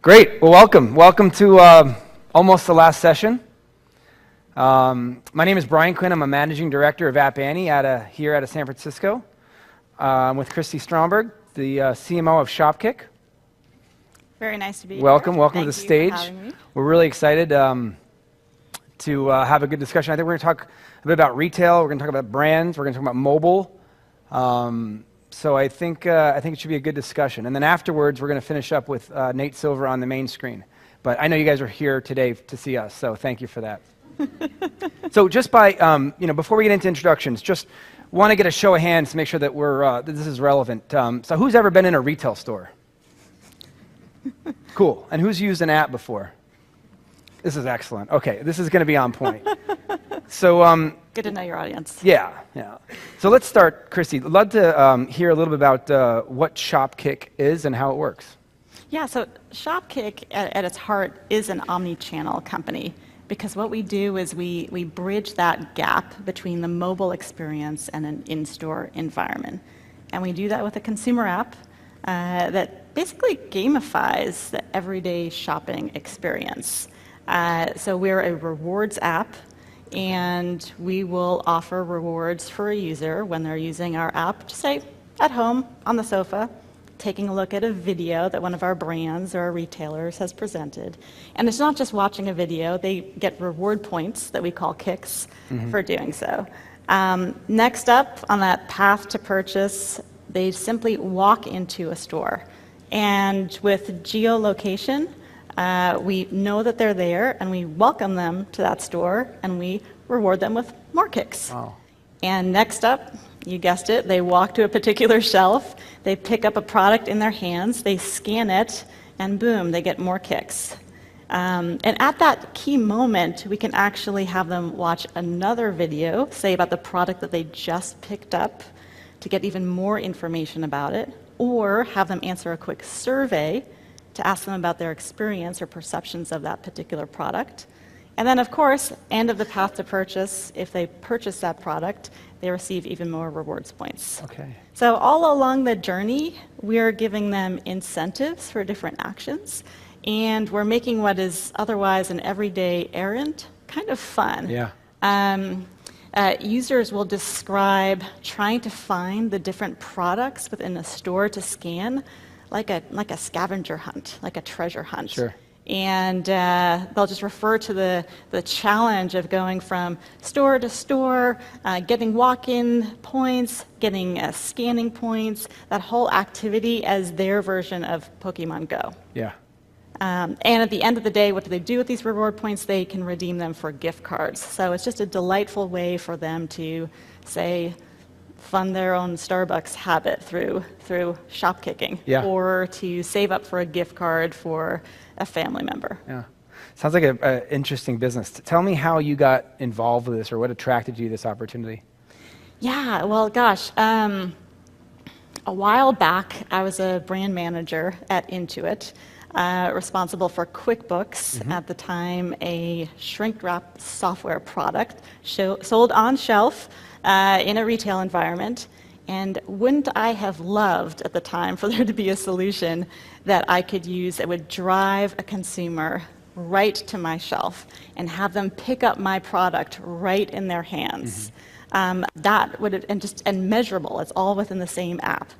Great. Well, welcome. Welcome to almost the last session. My name is Brian Quinn. I'm a managing director of App Annie here out of San Francisco. I'm with Kristy Stromberg, the CMO of Shopkick. Very nice to be here. Welcome to the stage. For having me. We're really excited to have a good discussion. I think we're going to talk a bit about retail. We're going to talk about brands. We're going to talk about mobile. So I think it should be a good discussion. And then afterwards, we're going to finish up with Nate Silver on the main screen. But I know you guys are here today to see us, so thank you for that. So just by, before we get into introductions, just want to get a show of hands to make sure that that this is relevant. So who's ever been in a retail store? Cool. And who's used an app before? This is excellent. Okay, this is going to be on point. So, good to know your audience. Yeah. So let's start, Kristy. I'd love to hear a little bit about what Shopkick is and how it works. Yeah, so Shopkick at its heart is an omni-channel company because what we do is we bridge that gap between the mobile experience and an in-store environment. And we do that with a consumer app that basically gamifies the everyday shopping experience. So we're a rewards app, and we will offer rewards for a user when they're using our app, just say at home on the sofa, taking a look at a video that one of our brands or our retailers has presented. And it's not just watching a video, they get reward points that we call kicks for doing so. Next up on that path to purchase, they simply walk into a store. And with geolocation, we know that they're there, and we welcome them to that store, and we reward them with more kicks. Wow. And next up, you guessed it, they walk to a particular shelf, they pick up a product in their hands, they scan it, and boom, they get more kicks. And at that key moment, we can actually have them watch another video, say about the product that they just picked up, to get even more information about it, or have them answer a quick survey to ask them about their experience or perceptions of that particular product. And then, of course, end of the path to purchase, if they purchase that product, they receive even more rewards points. Okay. So all along the journey, we're giving them incentives for different actions, and we're making what is otherwise an everyday errand kind of fun. Yeah. Users will describe trying to find the different products within a store to scan like a scavenger hunt, like a treasure hunt. Sure. And they'll just refer to the challenge of going from store to store, getting walk-in points, getting scanning points, that whole activity as their version of Pokemon Go. Yeah. And at the end of the day, what do they do with these reward points? They can redeem them for gift cards. So it's just a delightful way for them to, say, fund their own Starbucks habit through shop kicking, or to save up for a gift card for a family member. Yeah. Sounds like an interesting business. Tell me how you got involved with this, or what attracted you to this opportunity. Yeah, well, gosh. A while back, I was a brand manager at Intuit, responsible for QuickBooks, at the time a shrink-wrap software product sold on shelf in a retail environment. And wouldn't I have loved at the time for there to be a solution that I could use that would drive a consumer right to my shelf and have them pick up my product right in their hands. That would have, and measurable, it's all within the same app.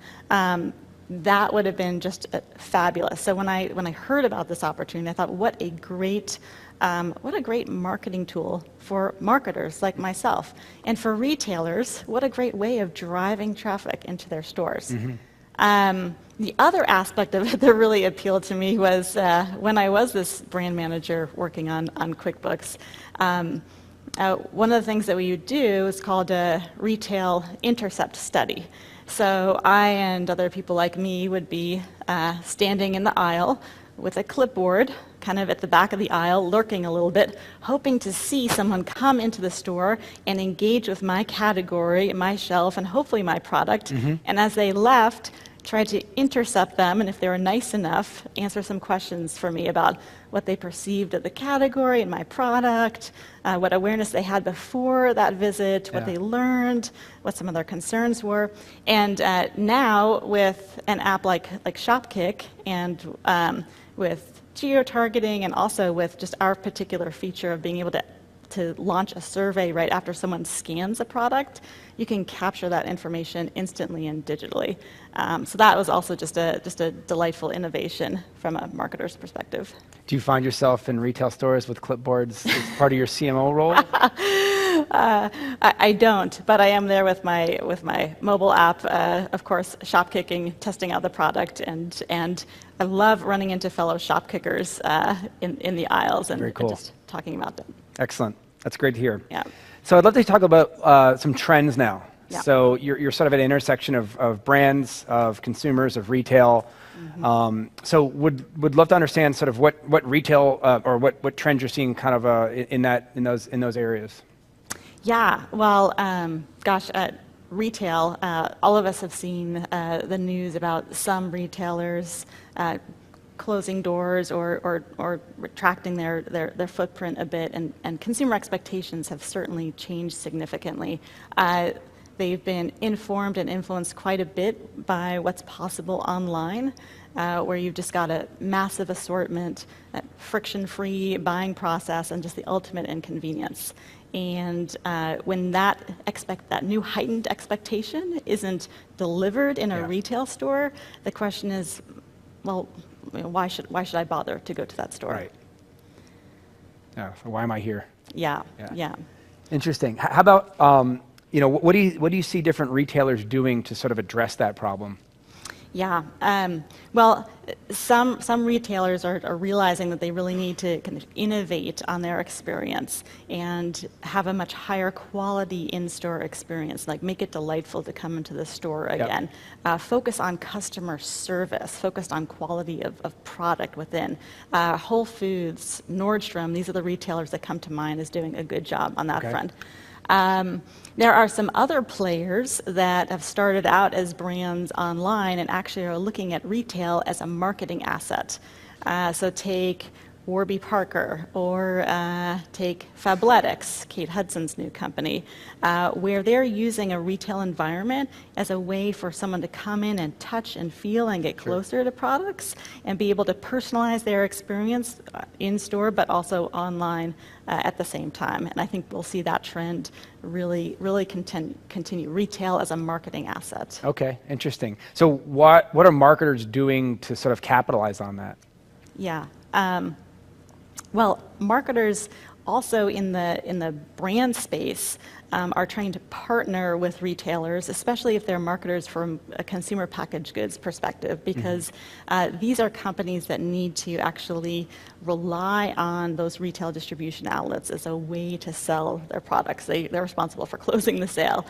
That would have been just fabulous. So when I heard about this opportunity, I thought, what a great marketing tool for marketers like myself. And for retailers, what a great way of driving traffic into their stores. The other aspect of it that really appealed to me was when I was this brand manager working on QuickBooks, one of the things that we would do is called a retail intercept study. So I and other people like me would be standing in the aisle with a clipboard, kind of at the back of the aisle, lurking a little bit, hoping to see someone come into the store and engage with my category, my shelf, and hopefully my product. And as they left, try to intercept them, and if they were nice enough, answer some questions for me about what they perceived of the category and my product, what awareness they had before that visit, what they learned, what some of their concerns were. And now with an app like Shopkick and geo-targeting and also with just our particular feature of being able to launch a survey right after someone scans a product, you can capture that information instantly and digitally. So that was also just a delightful innovation from a marketer's perspective. Do you find yourself in retail stores with clipboards as part of your CMO role? I don't, but I am there with my mobile app, of course, shopkicking, testing out the product, and I love running into fellow shopkickers in the aisles and, Very cool. and just talking about them. Excellent. That's great to hear. Yeah. So I'd love to talk about some trends now. Yeah. So you're sort of at an intersection of brands, of consumers, of retail. Mm-hmm. So would love to understand sort of what retail or what trends you're seeing kind of in those areas. Yeah. Well, retail. All of us have seen the news about some retailers closing doors or retracting their footprint a bit, and consumer expectations have certainly changed significantly. They've been informed and influenced quite a bit by what's possible online, where you've just got a massive assortment, friction-free buying process, and just the ultimate inconvenience. And when that new heightened expectation isn't delivered in a retail store, the question is, well, why should I bother to go to that store? Right. Yeah. So why am I here? Yeah. Interesting. How about what do you see different retailers doing to sort of address that problem? Yeah. Well, some retailers are realizing that they really need to kind of innovate on their experience and have a much higher quality in-store experience, like make it delightful to come into the store again. Yep. Focus on customer service, focused on quality of product within. Whole Foods, Nordstrom, these are the retailers that come to mind as doing a good job on that front. There are some other players that have started out as brands online and actually are looking at retail as a marketing asset. So take Warby Parker or take Fabletics, Kate Hudson's new company, where they're using a retail environment as a way for someone to come in and touch and feel and get closer to products and be able to personalize their experience in store but also online at the same time. And I think we'll see that trend really continue, retail as a marketing asset. Okay, interesting. So what are marketers doing to sort of capitalize on that? Yeah. Well, marketers also in the brand space are trying to partner with retailers, especially if they're marketers from a consumer packaged goods perspective, because these are companies that need to actually rely on those retail distribution outlets as a way to sell their products. They're responsible for closing the sale.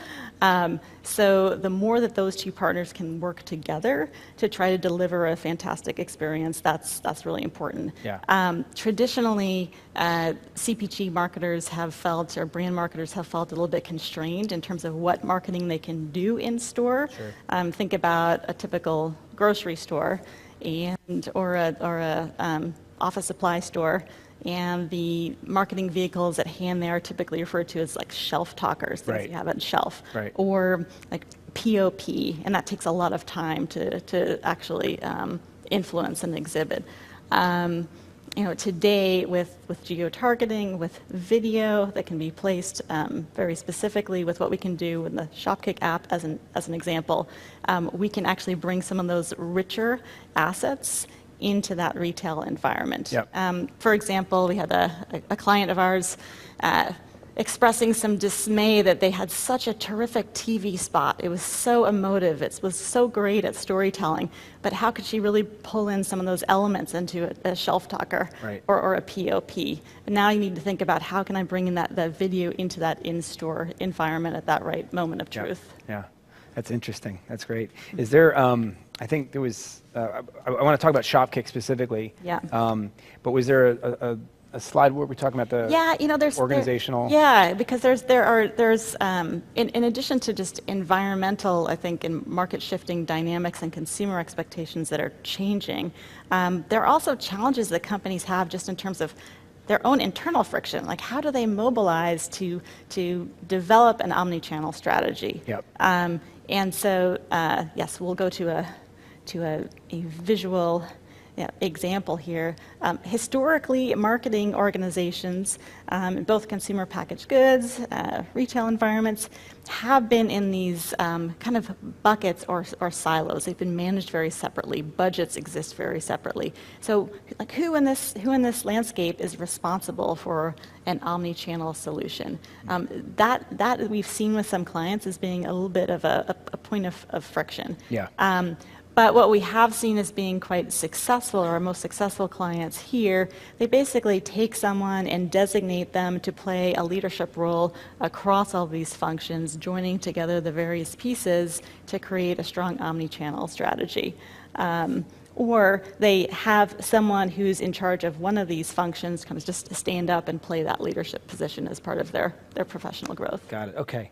So the more that those two partners can work together to try to deliver a fantastic experience, that's really important. Yeah. Traditionally, CPG marketers have felt, or brand marketers have felt a little bit constrained in terms of what marketing they can do in store. Sure. Think about a typical grocery store or a office supply store, and the marketing vehicles at hand there are typically referred to as like shelf talkers, things you have on shelf, or like POP, and that takes a lot of time to actually influence and exhibit. Today with geo-targeting, with video that can be placed very specifically with what we can do in the Shopkick app as an example, we can actually bring some of those richer assets into that retail environment. Yep. For example, we had a client of ours expressing some dismay that they had such a terrific TV spot. It was so emotive. It was so great at storytelling. But how could she really pull in some of those elements into a shelf talker or a POP? And now you need to think about how can I bring in that video into that in-store environment at that right moment of truth. Yeah. That's interesting. That's great. Is there, I think there was, I want to talk about Shopkick specifically. Yeah. But was there a slide where we're talking about the there's organizational? Because there's in addition to just environmental, I think, and market shifting dynamics and consumer expectations that are changing, there are also challenges that companies have just in terms of their own internal friction. Like, how do they mobilize to develop an omni-channel strategy? Yep. And so, yes, we'll go to a visual example here. Historically, marketing organizations in both consumer packaged goods, retail environments, have been in these kind of buckets or silos. They've been managed very separately. Budgets exist very separately. So, like, who in this landscape is responsible for an omni-channel solution? That we've seen with some clients as being a little bit of a point of friction. Yeah. But what we have seen as being quite successful, or our most successful clients here, they basically take someone and designate them to play a leadership role across all these functions, joining together the various pieces to create a strong omni-channel strategy. Or they have someone who's in charge of one of these functions kind of just stand up and play that leadership position as part of their professional growth. Got it. Okay.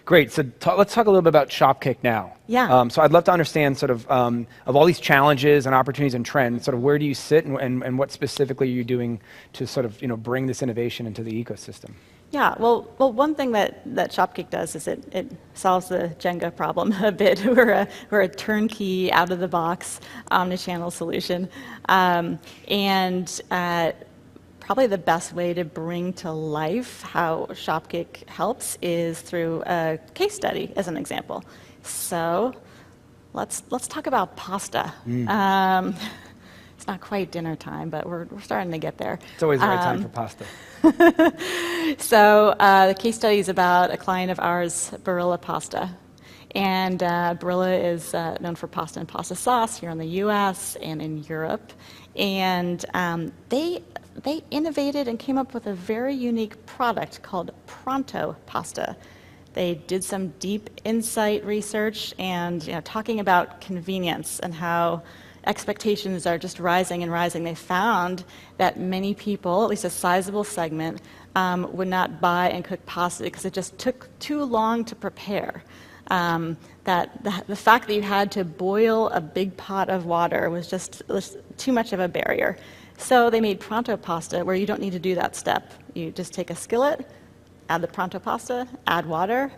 Great. So let's talk a little bit about Shopkick now. Yeah. So I'd love to understand sort of all these challenges and opportunities and trends, sort of where do you sit and what specifically are you doing to sort of bring this innovation into the ecosystem? Yeah, well, one thing that Shopkick does is it solves the Jenga problem a bit. We're a turnkey, out-of-the-box, omni-channel solution. Probably the best way to bring to life how Shopkick helps is through a case study, as an example. So let's talk about pasta. It's not quite dinner time, but we're starting to get there. It's always the right time for pasta. So the case study is about a client of ours, Barilla Pasta. And Barilla is known for pasta and pasta sauce here in the US and in Europe. And they innovated and came up with a very unique product called Pronto Pasta. They did some deep insight research and talking about convenience and how expectations are just rising and rising. They found that many people, at least a sizable segment, would not buy and cook pasta because it just took too long to prepare. That the fact that you had to boil a big pot of water was too much of a barrier. So they made Pronto Pasta where you don't need to do that step. You just take a skillet, add the Pronto Pasta, add water,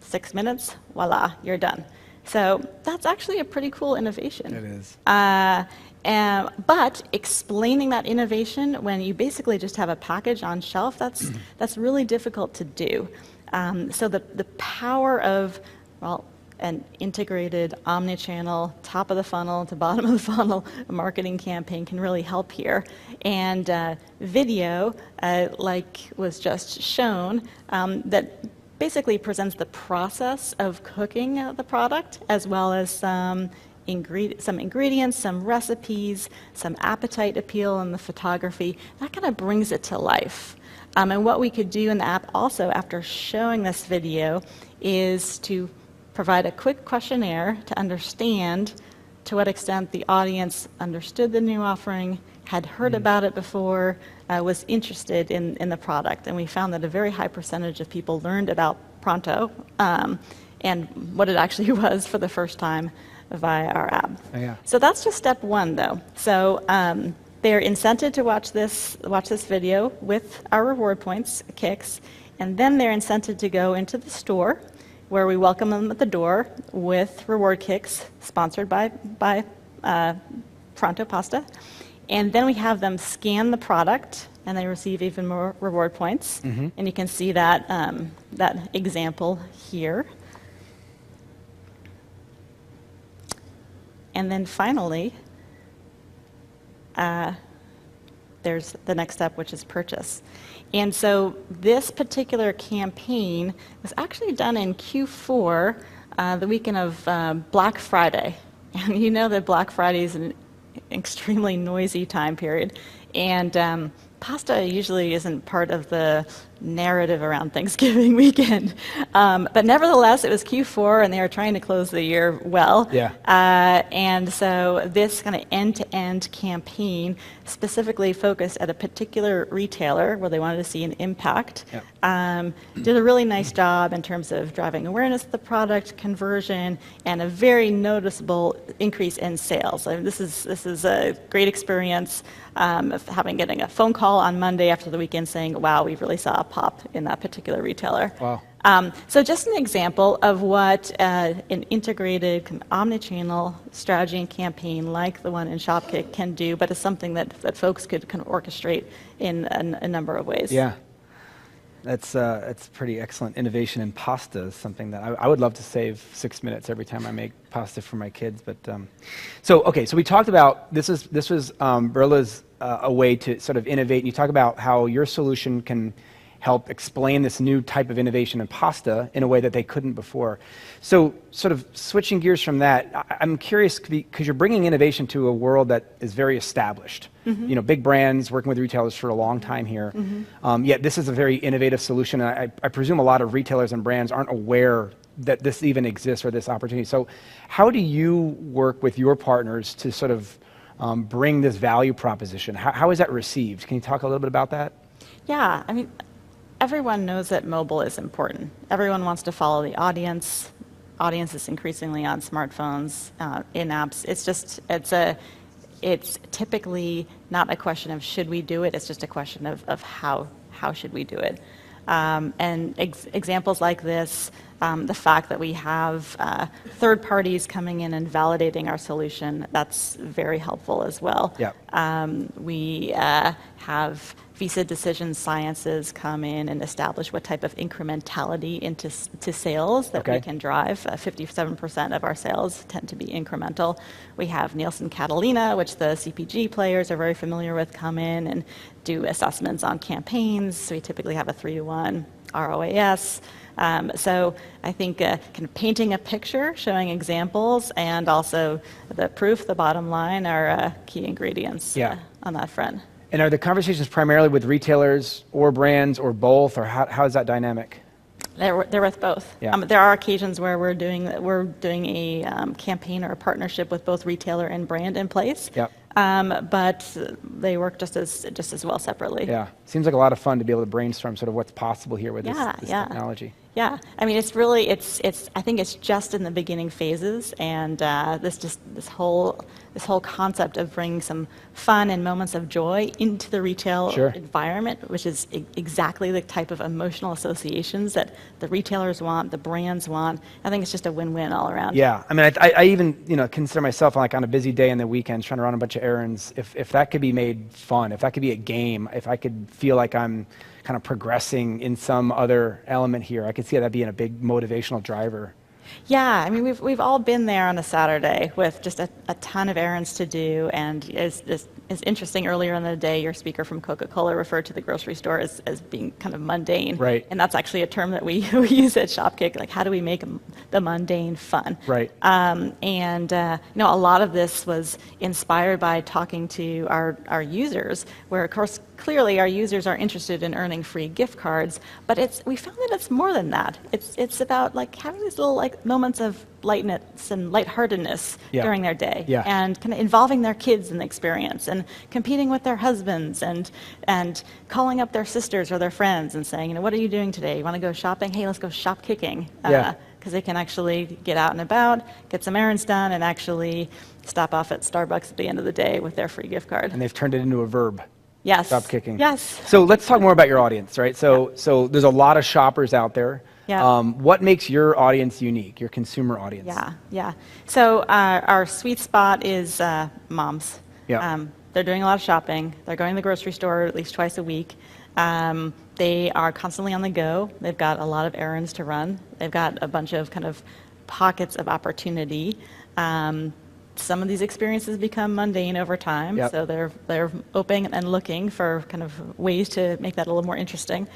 6 minutes, voila, you're done. So that's actually a pretty cool innovation. It is. But explaining that innovation when you basically just have a package on shelf, that's really difficult to do. So the power of, an integrated omni-channel, top of the funnel to bottom of the funnel marketing campaign can really help here. And video, like was just shown, that basically presents the process of cooking the product, as well as some ingredients, some recipes, some appetite appeal in the photography. That kind of brings it to life. And what we could do in the app also after showing this video is to provide a quick questionnaire to understand to what extent the audience understood the new offering, had heard about it before, was interested in the product. And we found that a very high percentage of people learned about Pronto and what it actually was for the first time via our app. Oh, yeah. So that's just step one, though. So they're incented to watch this video with our reward points, kicks, and then they're incented to go into the store, where we welcome them at the door with reward kicks, sponsored by Pronto Pasta. And then we have them scan the product, and they receive even more reward points. Mm-hmm. And you can see that, that example here. And then finally, there's the next step, which is purchase. And so this particular campaign was actually done in Q4, the weekend of Black Friday. And you know that Black Friday is an extremely noisy time period. And pasta usually isn't part of the narrative around Thanksgiving weekend. But nevertheless, it was Q4, and they were trying to close the year well. Yeah. And so this kind of end-to-end campaign specifically focused at a particular retailer where they wanted to see an impact. Yep. Did a really nice job in terms of driving awareness of the product, conversion, and a very noticeable increase in sales. I mean, this is was a great experience of getting a phone call on Monday after the weekend saying, wow, we really saw a pop in that particular retailer. Wow. So just an example of what an integrated kind of omni-channel strategy and campaign like the one in Shopkick can do, but it's something that folks could kind of orchestrate in a number of ways. Yeah. That's pretty excellent. Innovation in pasta is something that I would love to save 6 minutes every time I make pasta for my kids. But so we talked about this was Brilla's a way to sort of innovate. And you talk about how your solution can help explain this new type of innovation in pasta in a way that they couldn't before. So sort of switching gears from that, I'm curious because you're bringing innovation to a world that is very established. You know, big brands working with retailers for a long time here. Yet this is a very innovative solution. And I presume a lot of retailers and brands aren't aware that this even exists or this opportunity. So how do you work with your partners to sort of bring this value proposition? How is that received? Can you talk a little bit about that? Yeah, I mean, everyone knows that mobile is important. Everyone wants to follow the audience. Audience is increasingly on smartphones, in apps. It's typically not a question of should we do it, it's just a question of how should we do it. And examples like this, the fact that we have third parties coming in and validating our solution, that's very helpful as well. Yep. We have Visa Decision Sciences come in and establish what type of incrementality into sales that we can drive. 57% of our sales tend to be incremental. We have Nielsen Catalina, which the CPG players are very familiar with, come in and do assessments on campaigns. So we typically have a 3-to-1 ROAS. So I think kind of painting a picture, showing examples, and also the proof, the bottom line, are key ingredients on that front. And are the conversations primarily with retailers or brands or both, or how is that dynamic? They're with both. Yeah. There are occasions where we're doing a campaign or a partnership with both retailer and brand in place. Yep. But they work just as well separately. Yeah, seems like a lot of fun to be able to brainstorm sort of what's possible here with this technology. Yeah, I mean, it's really, I think it's just in the beginning phases, and this whole concept of bringing some fun and moments of joy into the retail environment, which is exactly the type of emotional associations that the retailers want, the brands want. I think it's just a win-win all around. Yeah, I mean, I even consider myself like on a busy day in the weekends trying to run a bunch of errands. If that could be made fun, if that could be a game, if I could feel like I'm kind of progressing in some other element here, I could see that being a big motivational driver. Yeah, I mean, we've all been there on a Saturday with just a ton of errands to do, and it's interesting. Earlier in the day, your speaker from Coca-Cola referred to the grocery store as being kind of mundane, right? And that's actually a term that we use at Shopkick. Like, how do we make the mundane fun? Right. A lot of this was inspired by talking to our users, where of course clearly our users are interested in earning free gift cards, but we found that it's more than that. It's about like having these little like moments of lightness and lightheartedness during their day, and kind of involving their kids in the experience, and competing with their husbands, and calling up their sisters or their friends and saying, what are you doing today? You want to go shopping? Hey, let's go shop kicking. Because they can actually get out and about, get some errands done, and actually stop off at Starbucks at the end of the day with their free gift card. And they've turned it into a verb. Yes. Stop kicking. Yes. So let's talk more about your audience, right? So there's a lot of shoppers out there. Yeah. What makes your audience unique, your consumer audience? Yeah. So our sweet spot is moms. Yeah. They're doing a lot of shopping. They're going to the grocery store at least twice a week. They are constantly on the go. They've got a lot of errands to run. They've got a bunch of kind of pockets of opportunity. Some of these experiences become mundane over time, so they're open and looking for kind of ways to make that a little more interesting.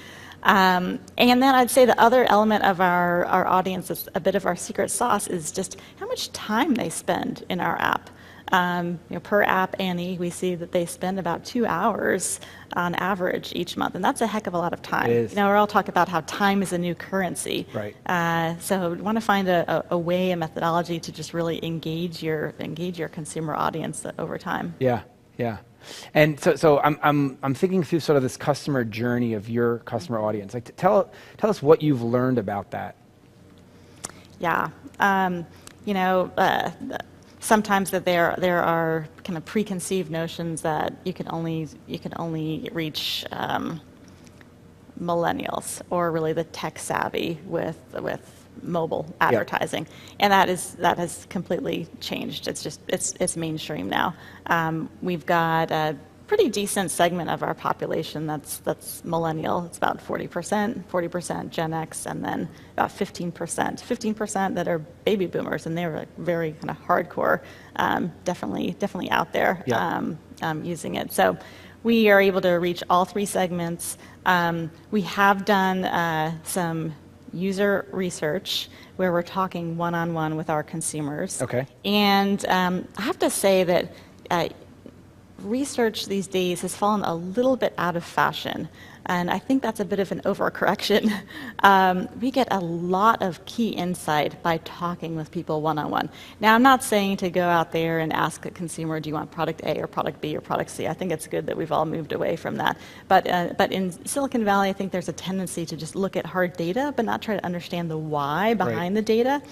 And then I'd say the other element of our audience, is a bit of our secret sauce, is just how much time they spend in our app. Per app, Annie, we see that they spend about 2 hours on average each month, and that's a heck of a lot of time. It is. We're all talking about how time is a new currency. Right. So we want to find a way, a methodology to just really engage your consumer audience over time. Yeah. And so I'm thinking through sort of this customer journey of your customer audience. Like, tell us what you've learned about that. Yeah. sometimes that there are kind of preconceived notions that you can only reach millennials, or really the tech savvy with mobile advertising, and that has completely changed. It's mainstream now. We've got a pretty decent segment of our population that's millennial. It's about 40% Gen X, and then about 15% that are baby boomers, and they're very kind of hardcore, definitely out there using it. So we are able to reach all three segments. We have done some user research where we're talking one-on-one with our consumers. Okay. And I have to say that research these days has fallen a little bit out of fashion, and I think that's a bit of an overcorrection. We get a lot of key insight by talking with people one-on-one. Now, I'm not saying to go out there and ask a consumer, do you want product A or product B or product C? I think it's good that we've all moved away from that. But in Silicon Valley, I think there's a tendency to just look at hard data, but not try to understand the why behind the data.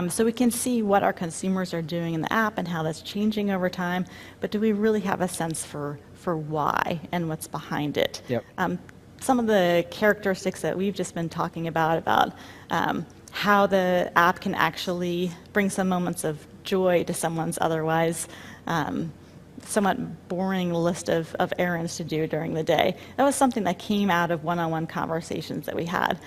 So we can see what our consumers are doing in the app and how that's changing over time, but do we really have a sense for why and what's behind it? Yep. Some of the characteristics that we've just been talking about how the app can actually bring some moments of joy to someone's otherwise somewhat boring list of errands to do during the day. That was something that came out of one-on-one conversations that we had.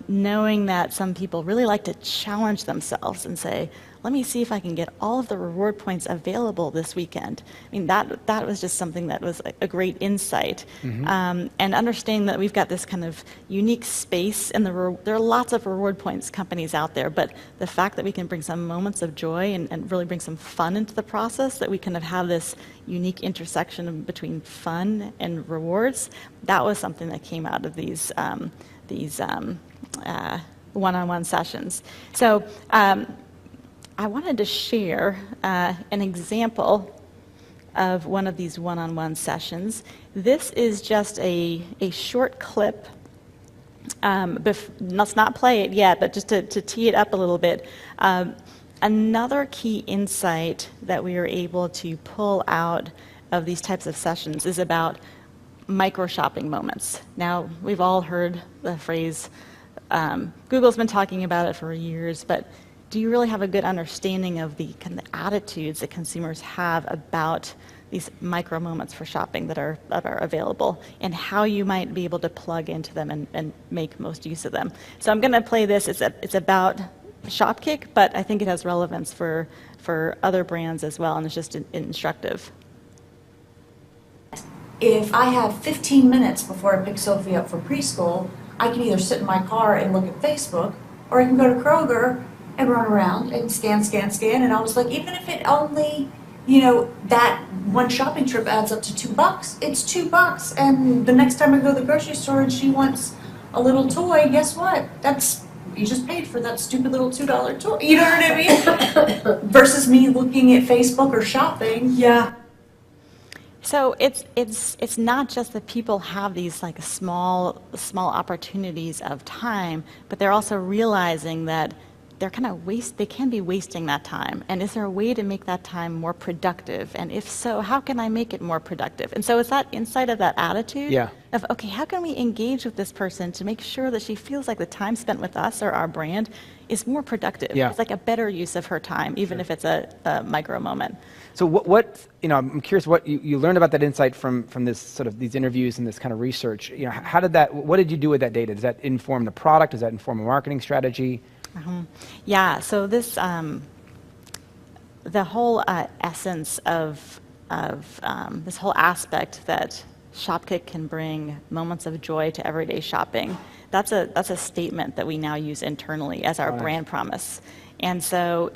Knowing that some people really like to challenge themselves and say, let me see if I can get all of the reward points available this weekend. I mean, that was just something that was a great insight. And understanding that we've got this kind of unique space, and there are lots of reward points companies out there, but the fact that we can bring some moments of joy and really bring some fun into the process, that we kind of have this unique intersection between fun and rewards, that was something that came out of these one-on-one sessions. So I wanted to share an example of one of these one-on-one sessions. This is just a short clip. Let's not play it yet, but just to tee it up a little bit. Another key insight that we were able to pull out of these types of sessions is about micro-shopping moments. Now, we've all heard the phrase, Google's been talking about it for years, but do you really have a good understanding of the kind of attitudes that consumers have about these micro moments for shopping that are available, and how you might be able to plug into them and make most use of them? So I'm going to play this. It's about Shopkick, but I think it has relevance for other brands as well, and it's just instructive. If I have 15 minutes before I pick Sophie up for preschool, I can either sit in my car and look at Facebook, or I can go to Kroger and run around and scan, and I was like, even if it only, that one shopping trip adds up to $2, it's $2, and the next time I go to the grocery store and she wants a little toy, guess what? You just paid for that stupid little $2 toy, you know what I mean? Versus me looking at Facebook or shopping. Yeah. So it's not just that people have these like small opportunities of time, but they're also realizing that they're they can be wasting that time. And is there a way to make that time more productive? And if so, how can I make it more productive? And so it's that insight of that attitude of, okay, how can we engage with this person to make sure that she feels like the time spent with us or our brand is more productive? Yeah. It's like a better use of her time, even if it's a micro moment. So what I'm curious what you learned about that insight from this sort of these interviews and this kind of research. What did you do with that data? Does that inform the product? Does that inform a marketing strategy? Yeah, so this, the whole essence of this whole aspect that Shopkick can bring moments of joy to everyday shopping, that's a statement that we now use internally as our brand promise. And so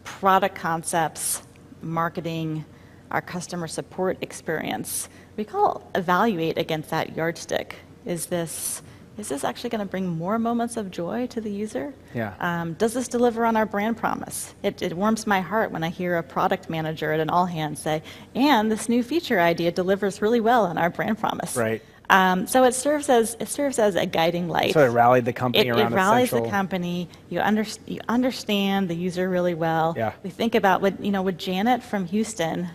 product concepts, marketing, our customer support experience, we call evaluate against that yardstick. Is this actually going to bring more moments of joy to the user? Yeah. Does this deliver on our brand promise? It warms my heart when I hear a product manager at an all hands say, and this new feature idea delivers really well on our brand promise. Right. So it serves as a guiding light. So it rallied the company around It rallies essential. the company. You understand the user really well. Yeah. We think about would Janet from Houston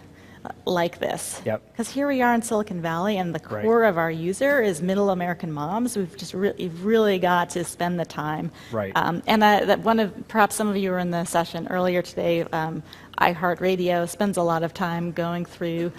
like this? Yep. Because here we are in Silicon Valley, and the core of our user is middle American moms. We've just really got to spend the time. Right. And perhaps some of you were in the session earlier today. iHeartRadio spends a lot of time going through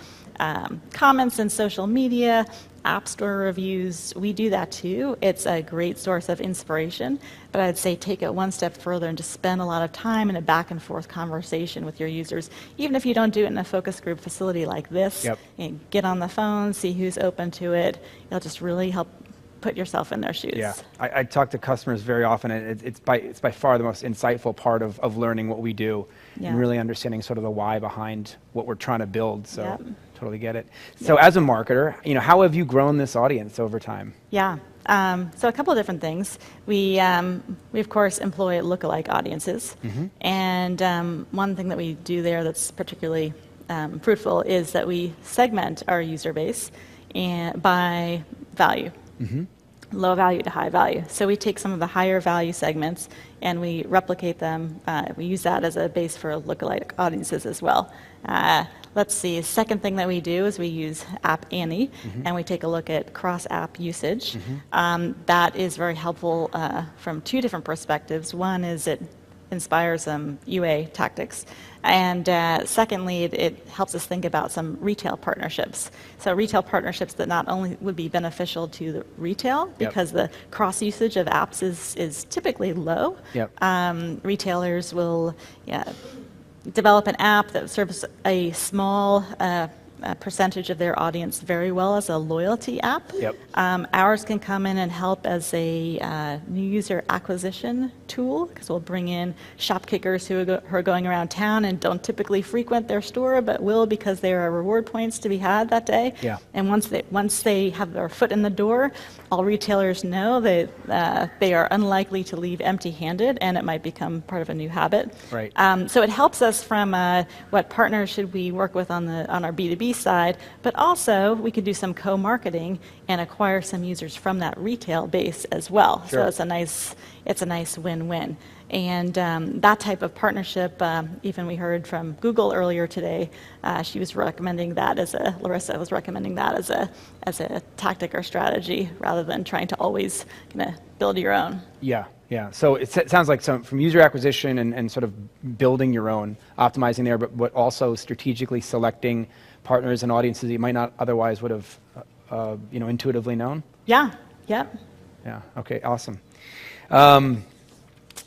comments in social media, App Store reviews. We do that too. It's a great source of inspiration, but I'd say take it one step further and just spend a lot of time in a back and forth conversation with your users. Even if you don't do it in a focus group facility like this, get on the phone, see who's open to it. It'll just really help put yourself in their shoes. Yeah, I talk to customers very often, and it's by far the most insightful part of learning what we do and really understanding sort of the why behind what we're trying to build. So totally get it. So as a marketer, how have you grown this audience over time? Yeah. So a couple of different things. We of course employ lookalike audiences, and one thing that we do there that's particularly fruitful is that we segment our user base by value. Low value to high value. So we take some of the higher value segments and we replicate them. We use that as a base for lookalike audiences as well. Let's see, second thing that we do is we use App Annie, and we take a look at cross-app usage. That is very helpful from two different perspectives. One is it inspires some UA tactics. And secondly, it helps us think about some retail partnerships. So retail partnerships that not only would be beneficial to the retail, because the cross usage of apps is typically low. Retailers will develop an app that serves a small percentage of their audience very well as a loyalty app. Ours can come in and help as a new user acquisition tool, because we'll bring in shop kickers who are going around town and don't typically frequent their store, but will because there are reward points to be had that day. And once they have their foot in the door, all retailers know that they are unlikely to leave empty-handed, and it might become part of a new habit. So it helps us from what partners should we work with on our B2B side, but also we could do some co-marketing and acquire some users from that retail base as well. So it's a nice win-win. And that type of partnership, even we heard from Google earlier today, she was recommending that Larissa was recommending that as a tactic or strategy rather than trying to always build your own. Yeah. So it sounds like from user acquisition and sort of building your own, optimizing there, but also strategically selecting partners and audiences that you might not otherwise would have, intuitively known. Yeah. Okay. Awesome.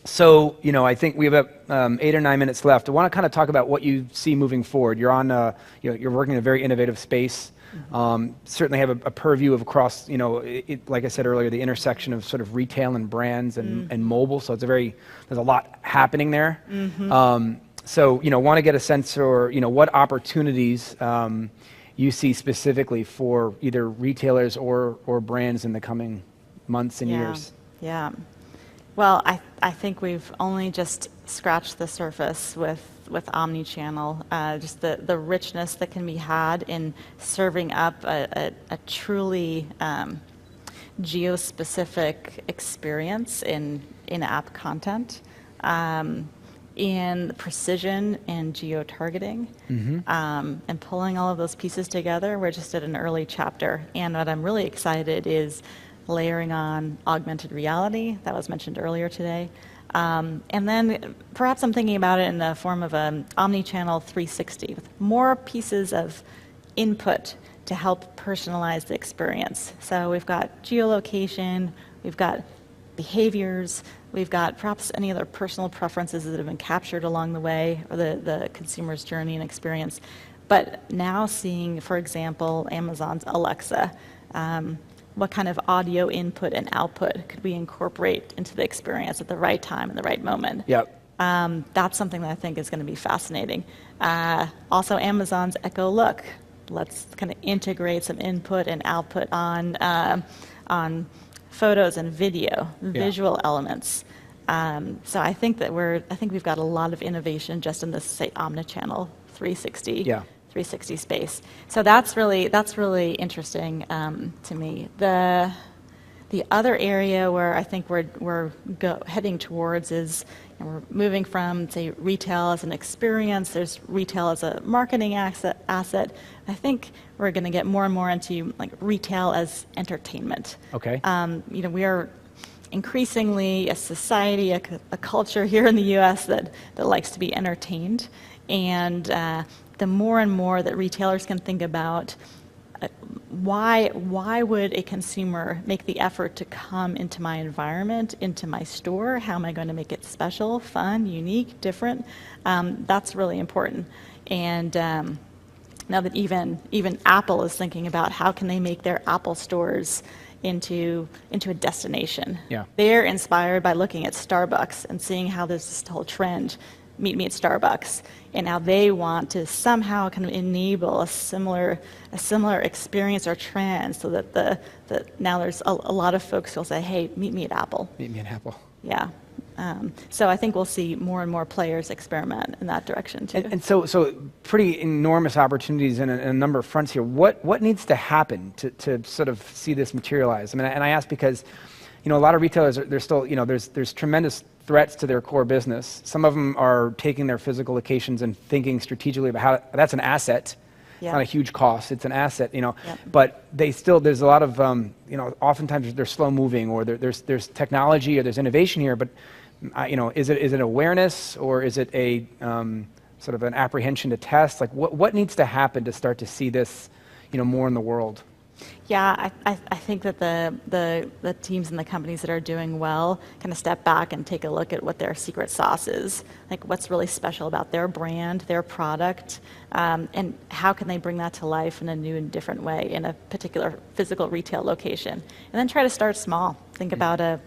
So, I think we have 8 or 9 minutes left. I want to kind of talk about what you see moving forward. You're on, you're working in a very innovative space. Certainly have a purview of across, like I said earlier, the intersection of sort of retail and brands and mobile. So there's a lot happening there. So, want to get a sense for, what opportunities you see specifically for either retailers or brands in the coming months and years. Well, I think we've only just scratched the surface with Omni-Channel, just the richness that can be had in serving up a truly geo-specific experience in app content, in precision and geo-targeting, and pulling all of those pieces together. We're just at an early chapter, and what I'm really excited is layering on augmented reality, that was mentioned earlier today. And then perhaps I'm thinking about it in the form of an Omni-Channel 360, with more pieces of input to help personalize the experience. So we've got geolocation, we've got behaviors, we've got perhaps any other personal preferences that have been captured along the way, or the consumer's journey and experience. But now seeing, for example, Amazon's Alexa, what kind of audio input and output could we incorporate into the experience at the right time and the right moment? That's something that I think is going to be fascinating. Also, Amazon's Echo Look. Let's kind of integrate some input and output on photos and video, visual elements. So I think that we've got a lot of innovation just in this, say, Omni-Channel 360 360 space. So that's really interesting to me. The other area where I think we're heading towards is, we're moving from, say, retail as an experience. There's retail as a marketing asset. I think we're going to get more and more into like retail as entertainment. Okay. We are increasingly a society, a culture here in the U.S. that likes to be entertained, and the more and more that retailers can think about why would a consumer make the effort to come into my environment, into my store? How am I going to make it special, fun, unique, different? That's really important. And now that even Apple is thinking about how can they make their Apple stores into a destination. Yeah. They're inspired by looking at Starbucks and seeing how there's this whole trend, meet me at Starbucks, and how they want to somehow kind of enable a similar experience or trend, so that now there's a lot of folks who'll say, hey, meet me at Apple. Meet me at Apple. Yeah. So I think we'll see more and more players experiment in that direction too. And so pretty enormous opportunities in a number of fronts here. What needs to happen to sort of see this materialize? I mean, and I ask because, a lot of retailers, they're still, there's tremendous threats to their core business. Some of them are taking their physical locations and thinking strategically about how that's an asset. Yeah. It's not a huge cost, it's an asset, Yep. But there's a lot of, oftentimes they're slow moving, or there's technology or there's innovation here, but is it awareness, or is it a sort of an apprehension to test? Like what needs to happen to start to see this, more in the world? Yeah, I think that the teams and the companies that are doing well kind of step back and take a look at what their secret sauce is, like what's really special about their brand, their product, and how can they bring that to life in a new and different way in a particular physical retail location. And then try to start small. Think about a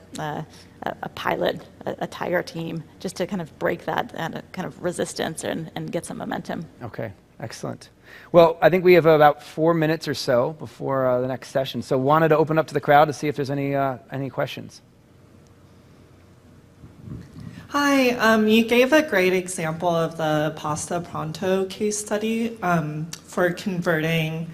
pilot, a tiger team, just to kind of break that kind of resistance and get some momentum. Okay, excellent. Well, I think we have about 4 minutes or so before the next session. So wanted to open up to the crowd to see if there's any questions. Hi, you gave a great example of the Pasta Pronto case study for converting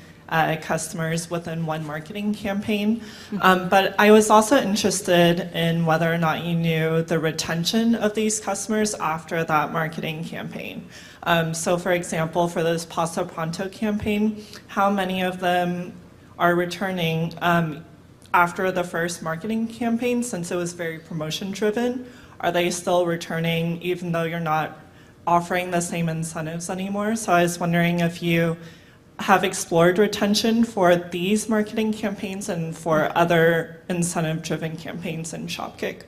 customers within one marketing campaign. But I was also interested in whether or not you knew the retention of these customers after that marketing campaign. So for example, for this Pasta Pronto campaign, how many of them are returning after the first marketing campaign, since it was very promotion driven? Are they still returning even though you're not offering the same incentives anymore? So I was wondering if you have explored retention for these marketing campaigns and for other incentive-driven campaigns in Shopkick.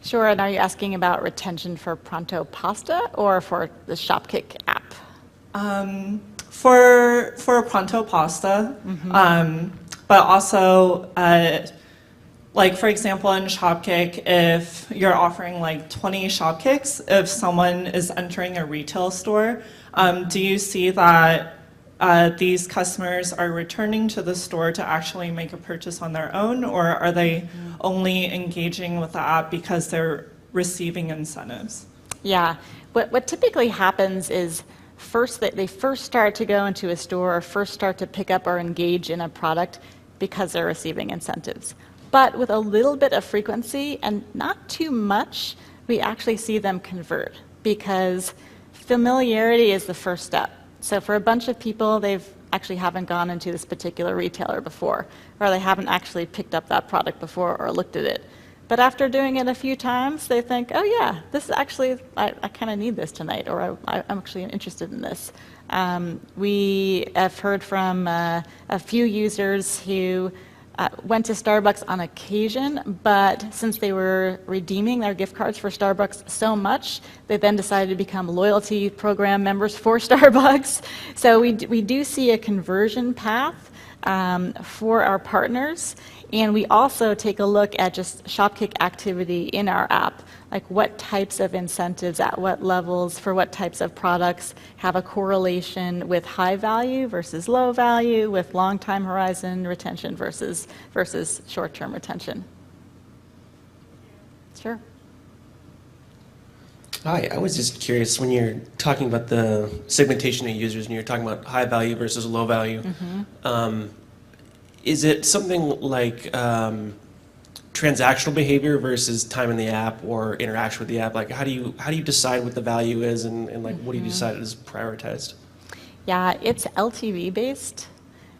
Sure, and are you asking about retention for Pronto Pasta or for the Shopkick app? For Pronto Pasta, but also, like for example in Shopkick, if you're offering like 20 Shopkicks, if someone is entering a retail store, do you see that these customers are returning to the store to actually make a purchase on their own, or are they only engaging with the app because they're receiving incentives? Yeah, what typically happens is they first start to go into a store or first start to pick up or engage in a product because they're receiving incentives. But with a little bit of frequency and not too much, we actually see them convert, because familiarity is the first step. So for a bunch of people, they've actually haven't gone into this particular retailer before, or they haven't actually picked up that product before or looked at it. But after doing it a few times, they think, oh yeah, this is actually, I kind of need this tonight, or I'm actually interested in this. We have heard from a few users who went to Starbucks on occasion, but since they were redeeming their gift cards for Starbucks so much, they then decided to become loyalty program members for Starbucks. So we do see a conversion path for our partners, and we also take a look at just Shopkick activity in our app, like what types of incentives at what levels for what types of products have a correlation with high value versus low value, with long time horizon retention versus short-term retention. Sure. Hi, I was just curious when you're talking about the segmentation of users and you're talking about high value versus low value. Is it something like transactional behavior versus time in the app or interaction with the app? Like, how do you decide what the value is, and like what do you decide is prioritized? Yeah, it's LTV based,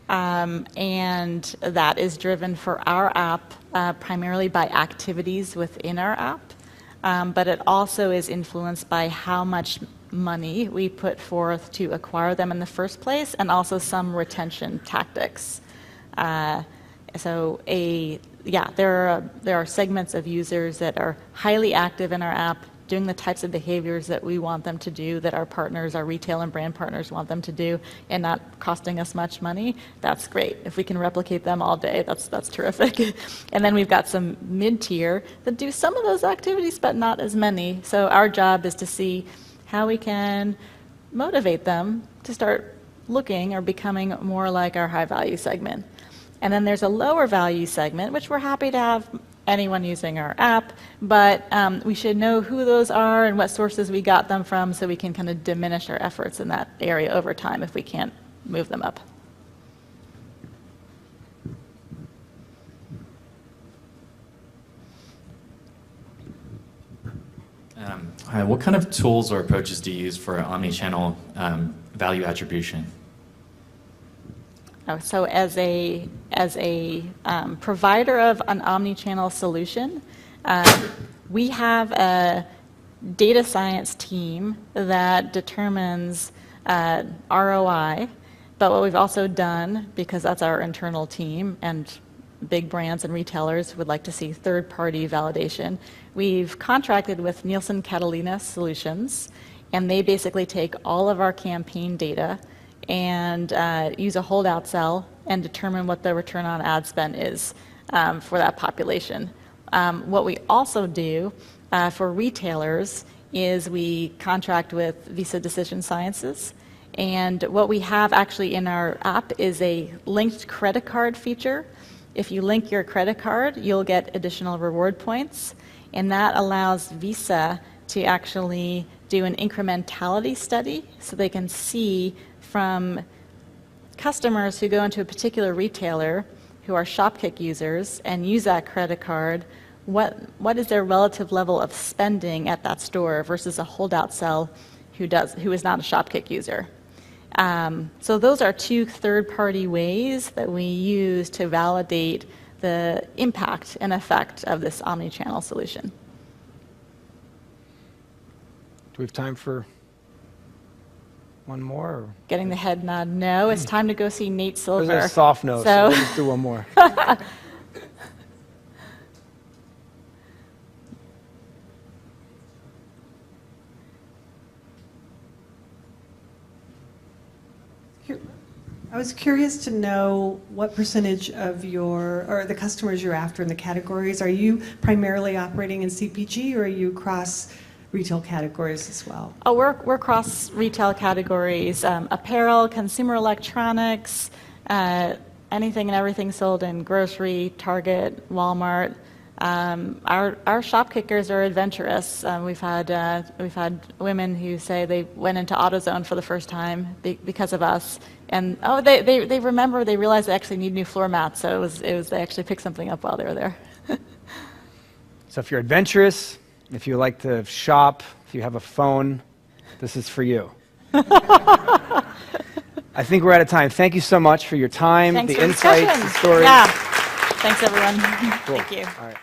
and that is driven for our app primarily by activities within our app. But it also is influenced by how much money we put forth to acquire them in the first place, and also some retention tactics. There are segments of users that are highly active in our app, doing the types of behaviors that we want them to do, that our partners, our retail and brand partners want them to do, and not costing us much money. That's great. If we can replicate them all day, that's terrific. And then we've got some mid-tier that do some of those activities, but not as many. So our job is to see how we can motivate them to start looking or becoming more like our high-value segment. And then there's a lower value segment, which we're happy to have anyone using our app, but we should know who those are and what sources we got them from, so we can kind of diminish our efforts in that area over time if we can't move them up. Hi, what kind of tools or approaches do you use for Omni-Channel value attribution? So as a provider of an Omni-Channel solution, we have a data science team that determines ROI, but what we've also done, because that's our internal team and big brands and retailers would like to see third-party validation, we've contracted with Nielsen Catalina Solutions, and they basically take all of our campaign data and use a holdout cell and determine what the return on ad spend is for that population. What we also do for retailers is we contract with Visa Decision Sciences, and what we have actually in our app is a linked credit card feature. If you link your credit card, you'll get additional reward points, and that allows Visa to actually do an incrementality study so they can see from customers who go into a particular retailer who are Shopkick users and use that credit card, what is their relative level of spending at that store versus a holdout cell who is not a Shopkick user. So those are two third-party ways that we use to validate the impact and effect of this omni-channel solution. Do we have time for one more? Or? Getting the head nod, no. It's time to go see Nate Silver. Those are soft notes, so we'll just do one more. I was curious to know what percentage of the customers you're after in the categories. Are you primarily operating in CPG, or are you across retail categories as well? Oh, we're across retail categories, apparel, consumer electronics, anything and everything sold in grocery, Target, Walmart. Our shop kickers are adventurous. We've had women who say they went into AutoZone for the first time because of us, and they remember, they realized they actually need new floor mats, so they actually picked something up while they were there. So if you're adventurous, if you like to shop, if you have a phone, this is for you. I think we're out of time. Thank you so much for your time, Thanks the for insights, discussion. the stories. Yeah. Thanks, everyone. Cool. Thank you. All right.